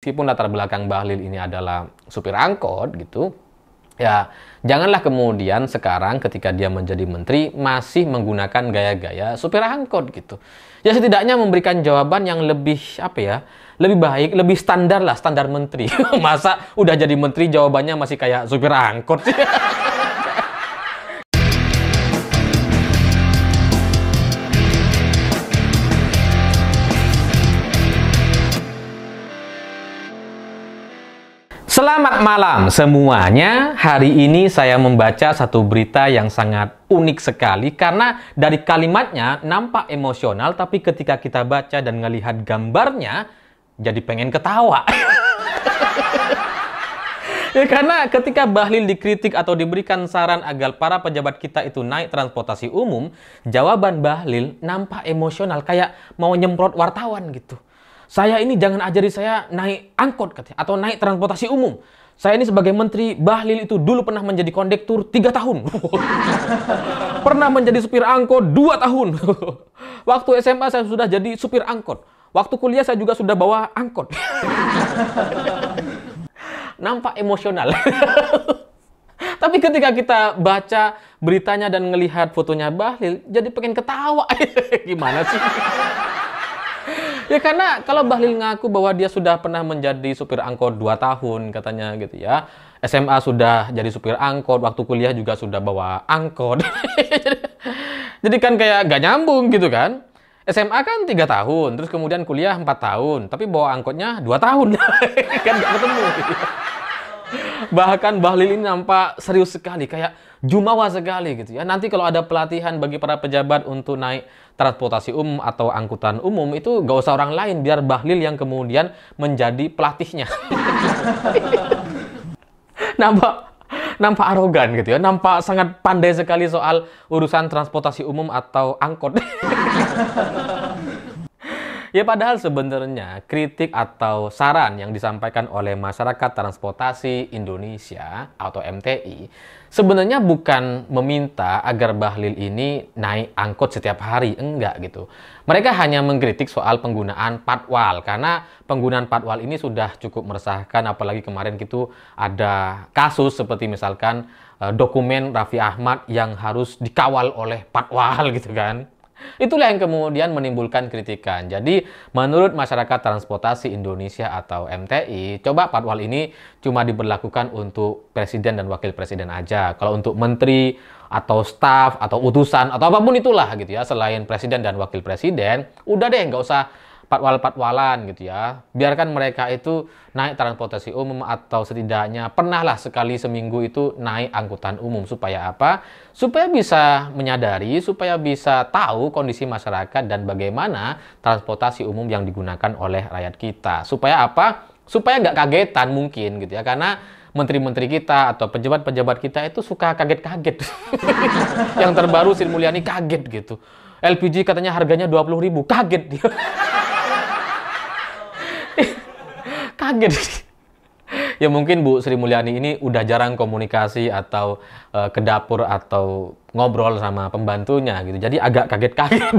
meskipun latar belakang Bahlil ini adalah supir angkot gitu, ya janganlah kemudian sekarang ketika dia menjadi menteri masih menggunakan gaya-gaya supir angkot gitu. Ya setidaknya memberikan jawaban yang lebih lebih baik, lebih standar lah, standar menteri. Masa udah jadi menteri jawabannya masih kayak supir angkot sih. Selamat malam semuanya. Hari ini saya membaca satu berita yang sangat unik sekali karena dari kalimatnya nampak emosional, tapi ketika kita baca dan melihat gambarnya jadi pengen ketawa. Ya, karena ketika Bahlil dikritik atau diberikan saran agar para pejabat kita itu naik transportasi umum, jawaban Bahlil nampak emosional kayak mau nyemprot wartawan gitu. Saya ini jangan ajari saya naik angkot katanya, atau naik transportasi umum. Saya ini sebagai menteri, Bahlil itu dulu pernah menjadi kondektur 3 tahun. Pernah menjadi supir angkot 2 tahun. Waktu SMA saya sudah jadi supir angkot. Waktu kuliah saya juga sudah bawa angkot. Nampak emosional. Tapi ketika kita baca beritanya dan melihat fotonya Bahlil, jadi pengen ketawa. Gimana sih? Ya karena kalau Bahlil ngaku bahwa dia sudah pernah menjadi supir angkot 2 tahun katanya gitu ya. SMA sudah jadi supir angkot, waktu kuliah juga sudah bawa angkot. Jadi kan kayak gak nyambung gitu kan. SMA kan 3 tahun, terus kemudian kuliah 4 tahun, tapi bawa angkotnya 2 tahun. Kan gak ketemu. Bahkan Bahlil ini nampak serius sekali, kayak jumawa sekali gitu ya. Nanti kalau ada pelatihan bagi para pejabat untuk naik transportasi umum atau angkutan umum, itu gak usah orang lain, biar Bahlil yang kemudian menjadi pelatihnya. Nampak arogan gitu ya, nampak sangat pandai sekali soal urusan transportasi umum atau angkot. Ya padahal sebenarnya kritik atau saran yang disampaikan oleh Masyarakat Transportasi Indonesia atau MTI sebenarnya bukan meminta agar Bahlil ini naik angkot setiap hari, enggak gitu. Mereka hanya mengkritik soal penggunaan patwal, karena penggunaan patwal ini sudah cukup meresahkan, apalagi kemarin gitu ada kasus seperti misalkan dokumen Raffi Ahmad yang harus dikawal oleh patwal gitu kan. Itulah yang kemudian menimbulkan kritikan. Jadi, menurut Masyarakat Transportasi Indonesia atau MTI, coba patwal ini cuma diberlakukan untuk presiden dan wakil presiden aja. Kalau untuk menteri atau staf atau utusan atau apapun itulah gitu ya, selain presiden dan wakil presiden, udah deh nggak usah patwal-patwalan gitu ya. Biarkan mereka itu naik transportasi umum atau setidaknya pernahlah sekali seminggu itu naik angkutan umum. Supaya apa? Supaya bisa menyadari, supaya bisa tahu kondisi masyarakat dan bagaimana transportasi umum yang digunakan oleh rakyat kita. Supaya apa? Supaya nggak kagetan mungkin gitu ya. Karena menteri-menteri kita atau pejabat-pejabat kita itu suka kaget-kaget. Yang terbaru Sri Mulyani kaget gitu. LPG katanya harganya 20.000, kaget dia. Kaget. Ya mungkin Bu Sri Mulyani ini udah jarang komunikasi atau ke dapur atau ngobrol sama pembantunya gitu. Jadi agak kaget-kaget.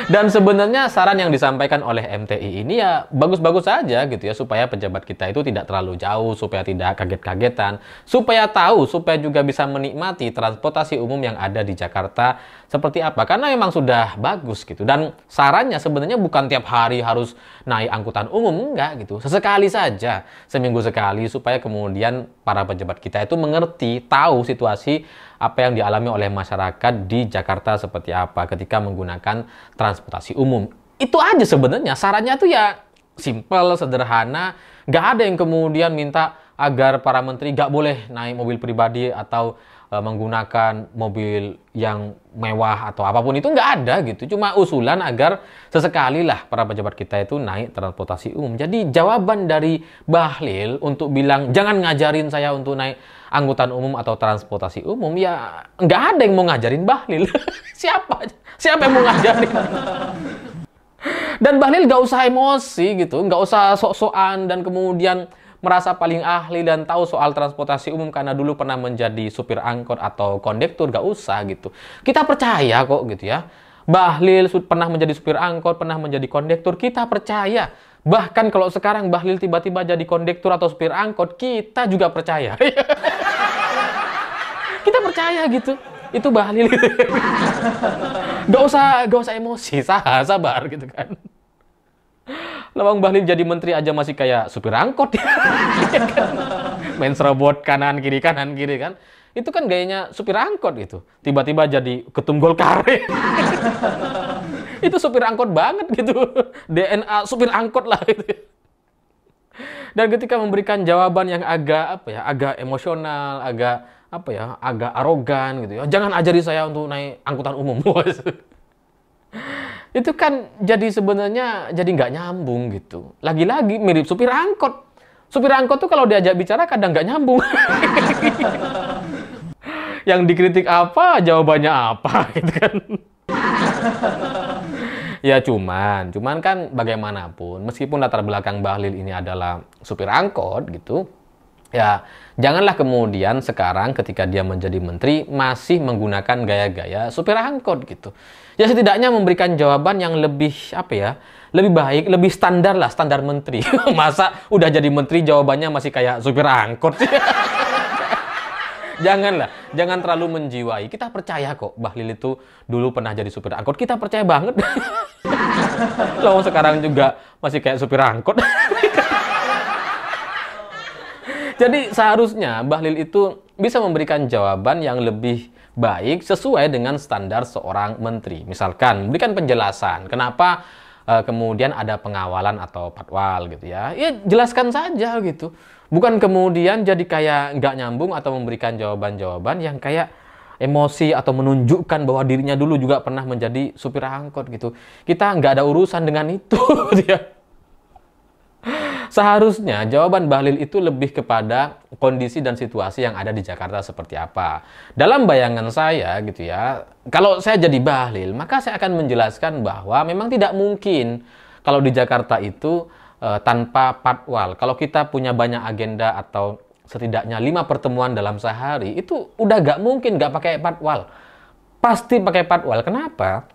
Dan sebenarnya saran yang disampaikan oleh MTI ini ya bagus-bagus saja gitu ya, supaya pejabat kita itu tidak terlalu jauh, supaya tidak kaget-kagetan, supaya tahu, supaya juga bisa menikmati transportasi umum yang ada di Jakarta seperti apa. Karena memang sudah bagus gitu. Dan sarannya sebenarnya bukan tiap hari harus naik angkutan umum, enggak gitu. Sesekali saja, seminggu sekali, supaya kemudian para pejabat kita itu mengerti, tahu situasi apa yang dialami oleh masyarakat di Jakarta seperti apa ketika menggunakan transportasi umum. Itu aja sebenarnya. Sarannya tuh ya simpel, sederhana. Nggak ada yang kemudian minta agar para menteri nggak boleh naik mobil pribadi atau menggunakan mobil yang mewah atau apapun itu, nggak ada gitu. Cuma usulan agar sesekali lah para pejabat kita itu naik transportasi umum. Jadi jawaban dari Bahlil untuk bilang jangan ngajarin saya untuk naik angkutan umum atau transportasi umum, ya nggak ada yang mau ngajarin Bahlil. Siapa yang mau ngajarin? Dan Bahlil nggak usah emosi gitu, nggak usah sok-sokan dan kemudian merasa paling ahli dan tahu soal transportasi umum karena dulu pernah menjadi supir angkot atau kondektur. Gak usah gitu. Kita percaya kok gitu ya. Bahlil pernah menjadi supir angkot, pernah menjadi kondektur. Kita percaya Bahkan kalau sekarang Bahlil tiba-tiba jadi kondektur atau supir angkot, kita juga percaya. Kita percaya gitu. Itu Bahlil. Gak usah emosi, sabar gitu kan. Lawang Bahlil jadi menteri aja masih kayak supir angkot. Main serobot kanan kiri kan. Itu kan gayanya supir angkot gitu. Tiba-tiba jadi ketum Golkar. Itu supir angkot banget gitu. DNA supir angkot lah gitu. Dan ketika memberikan jawaban yang agak agak emosional, agak arogan gitu ya. Jangan ajari saya untuk naik angkutan umum. Itu kan jadi sebenarnya jadi nggak nyambung gitu. Lagi-lagi mirip supir angkot. Supir angkot tuh kalau diajak bicara kadang nggak nyambung. Yang dikritik apa, jawabannya apa gitu kan. Ya cuman kan bagaimanapun, meskipun latar belakang Bahlil ini adalah supir angkot gitu, ya janganlah kemudian sekarang ketika dia menjadi menteri masih menggunakan gaya-gaya supir angkot gitu. Ya setidaknya memberikan jawaban yang lebih lebih baik, lebih standar lah, standar menteri. Masa udah jadi menteri jawabannya masih kayak supir angkot sih. Jangan terlalu menjiwai. Kita percaya kok Bahlil itu dulu pernah jadi supir angkot. Kita percaya banget. Lalu sekarang juga masih kayak supir angkot. Jadi seharusnya Bahlil itu bisa memberikan jawaban yang lebih baik sesuai dengan standar seorang menteri. Misalkan memberikan penjelasan kenapa kemudian ada pengawalan atau patwal gitu ya. Ya jelaskan saja gitu. Bukan kemudian jadi kayak nggak nyambung atau memberikan jawaban-jawaban yang kayak emosi atau menunjukkan bahwa dirinya dulu juga pernah menjadi supir angkot gitu. Kita nggak ada urusan dengan itu. Seharusnya jawaban Bahlil itu lebih kepada kondisi dan situasi yang ada di Jakarta seperti apa. Dalam bayangan saya gitu ya, kalau saya jadi Bahlil, maka saya akan menjelaskan bahwa memang tidak mungkin kalau di Jakarta itu tanpa patwal. Kalau kita punya banyak agenda atau setidaknya 5 pertemuan dalam sehari, itu udah gak mungkin gak pakai patwal. Pasti pakai patwal. Kenapa?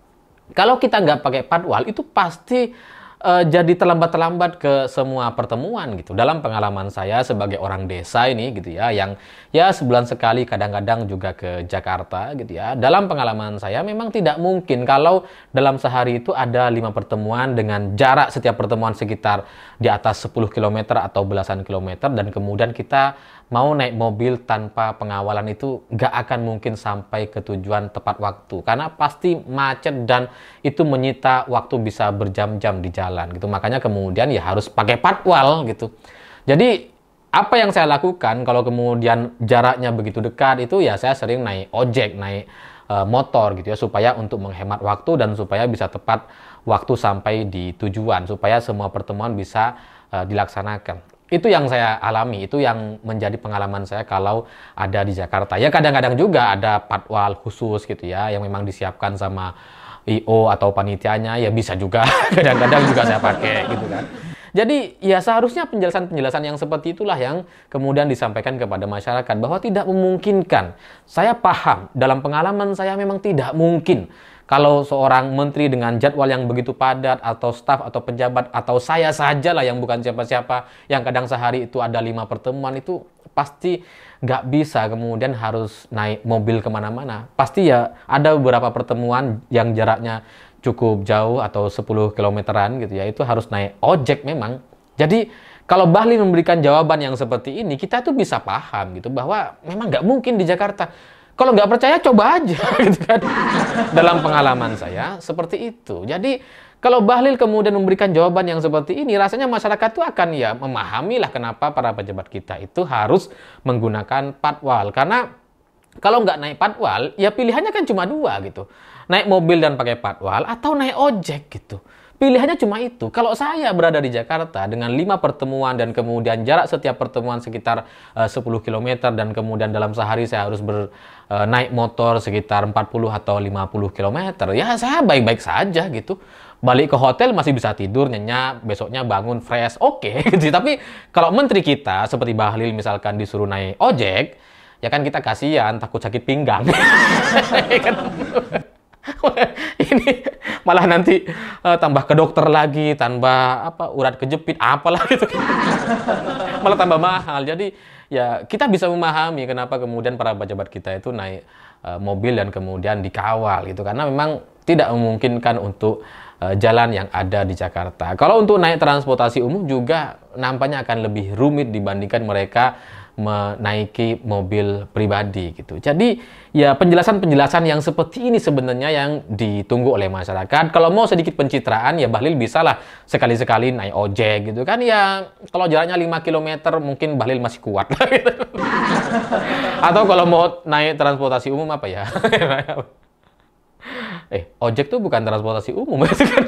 Kalau kita nggak pakai patwal, itu pasti jadi terlambat-terlambat ke semua pertemuan gitu. Dalam pengalaman saya sebagai orang desa ini gitu ya, yang ya sebulan sekali kadang-kadang juga ke Jakarta gitu ya. Dalam pengalaman saya memang tidak mungkin kalau dalam sehari itu ada 5 pertemuan dengan jarak setiap pertemuan sekitar di atas 10 km atau belasan kilometer, dan kemudian kita mau naik mobil tanpa pengawalan itu nggak akan mungkin sampai ke tujuan tepat waktu. Karena pasti macet dan itu menyita waktu bisa berjam-jam di jalan gitu. Makanya kemudian ya harus pakai patwal gitu. Jadi apa yang saya lakukan kalau kemudian jaraknya begitu dekat itu ya saya sering naik ojek, naik motor gitu ya, supaya untuk menghemat waktu dan supaya bisa tepat waktu sampai di tujuan, supaya semua pertemuan bisa dilaksanakan. Itu yang saya alami, itu yang menjadi pengalaman saya kalau ada di Jakarta. Ya kadang-kadang juga ada patwal khusus gitu ya, yang memang disiapkan sama IO atau panitianya, ya bisa juga kadang-kadang juga saya pakai gitu kan. Jadi ya seharusnya penjelasan-penjelasan yang seperti itulah yang kemudian disampaikan kepada masyarakat bahwa tidak memungkinkan. Saya paham, dalam pengalaman saya memang tidak mungkin kalau seorang menteri dengan jadwal yang begitu padat, atau staf atau pejabat, atau saya saja lah yang bukan siapa-siapa, yang kadang sehari itu ada 5 pertemuan, itu pasti nggak bisa kemudian harus naik mobil kemana-mana. Pasti ya ada beberapa pertemuan yang jaraknya cukup jauh atau 10 kilometeran gitu ya, itu harus naik ojek memang. Jadi kalau Bahlil memberikan jawaban yang seperti ini, kita tuh bisa paham gitu bahwa memang nggak mungkin di Jakarta. Kalau nggak percaya, coba aja gitu kan. Dalam pengalaman saya seperti itu. Jadi kalau Bahlil kemudian memberikan jawaban yang seperti ini, rasanya masyarakat tuh akan ya memahami lah kenapa para pejabat kita itu harus menggunakan patwal. Karena kalau nggak naik patwal, ya pilihannya kan cuma 2 gitu. Naik mobil dan pakai patwal atau naik ojek gitu. Pilihannya cuma itu. Kalau saya berada di Jakarta dengan 5 pertemuan dan kemudian jarak setiap pertemuan sekitar 10 km dan kemudian dalam sehari saya harus naik motor sekitar 40 atau 50 km, ya saya baik-baik saja gitu. Balik ke hotel masih bisa tidur, nyenyak, besoknya bangun fresh, oke gitu. Tapi kalau menteri kita seperti Bahlil misalkan disuruh naik ojek, ya kan kita kasihan, takut sakit pinggang. Ini malah nanti tambah ke dokter lagi, tambah apa urat kejepit, apalah gitu. Malah tambah mahal. Jadi ya kita bisa memahami kenapa kemudian para pejabat kita itu naik mobil dan kemudian dikawal gitu, karena memang tidak memungkinkan untuk jalan yang ada di Jakarta. Kalau untuk naik transportasi umum juga nampaknya akan lebih rumit dibandingkan mereka menaiki mobil pribadi gitu. Jadi ya penjelasan-penjelasan yang seperti ini sebenarnya yang ditunggu oleh masyarakat. Kalau mau sedikit pencitraan ya Bahlil bisalah sekali-sekali naik ojek gitu kan, ya kalau jaraknya 5 km mungkin Bahlil masih kuat lah gitu. Atau kalau mau naik transportasi umum apa ya? Ojek tuh bukan transportasi umum gitu kan.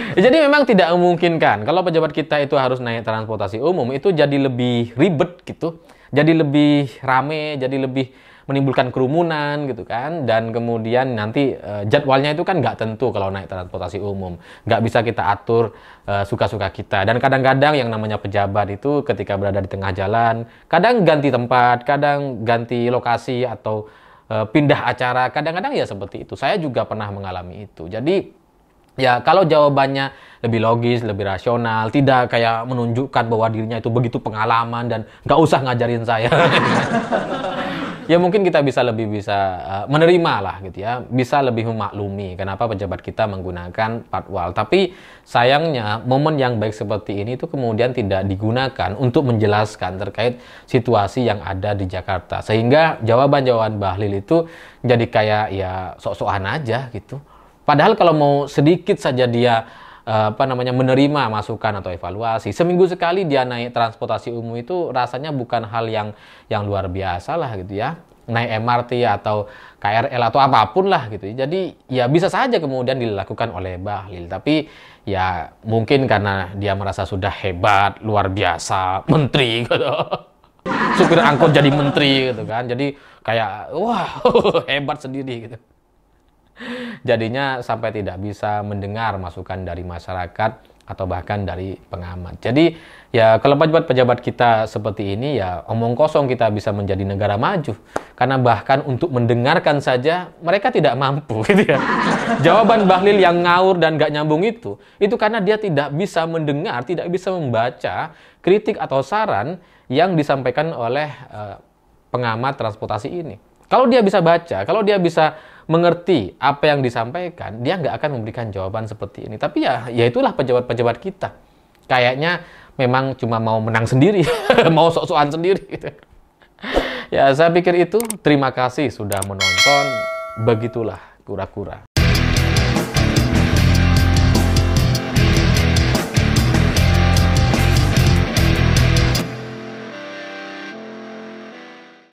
Jadi memang tidak memungkinkan. Kalau pejabat kita itu harus naik transportasi umum, itu jadi lebih ribet gitu. Jadi lebih rame, jadi lebih menimbulkan kerumunan gitu kan. Dan kemudian nanti jadwalnya itu kan nggak tentu kalau naik transportasi umum. Nggak bisa kita atur suka-suka kita. Dan kadang-kadang yang namanya pejabat itu ketika berada di tengah jalan, kadang ganti tempat, kadang ganti lokasi atau pindah acara. Kadang-kadang ya seperti itu. Saya juga pernah mengalami itu. Jadi ya, kalau jawabannya lebih logis, lebih rasional, tidak kayak menunjukkan bahwa dirinya itu begitu pengalaman dan nggak usah ngajarin saya. Ya mungkin kita bisa menerima lah gitu ya, bisa lebih memaklumi kenapa pejabat kita menggunakan patwal. Tapi sayangnya momen yang baik seperti ini itu kemudian tidak digunakan untuk menjelaskan terkait situasi yang ada di Jakarta. Sehingga jawaban-jawaban Bahlil itu jadi kayak ya sok-sokan aja gitu. Padahal kalau mau sedikit saja dia menerima masukan atau evaluasi, seminggu sekali dia naik transportasi umum itu rasanya bukan hal yang luar biasa lah gitu ya. Naik MRT atau KRL atau apapun lah gitu. Jadi ya bisa saja kemudian dilakukan oleh Bahlil. Tapi ya mungkin karena dia merasa sudah hebat, luar biasa, menteri gitu. Supir angkot jadi menteri gitu kan. Jadi kayak wah hebat sendiri gitu. Jadinya sampai tidak bisa mendengar masukan dari masyarakat atau bahkan dari pengamat. Jadi ya kalau pejabat-pejabat kita seperti ini ya omong kosong kita bisa menjadi negara maju. Karena bahkan untuk mendengarkan saja mereka tidak mampu gitu ya. Jawaban Bahlil yang ngawur dan gak nyambung itu karena dia tidak bisa mendengar, tidak bisa membaca kritik atau saran yang disampaikan oleh pengamat transportasi ini. Kalau dia bisa baca, kalau dia bisa mengerti apa yang disampaikan, dia nggak akan memberikan jawaban seperti ini. Tapi ya itulah pejabat-pejabat kita. Kayaknya memang cuma mau menang sendiri, mau sok-sokan sendiri. Gitu. Ya, saya pikir itu. Terima kasih sudah menonton. Begitulah kura-kura.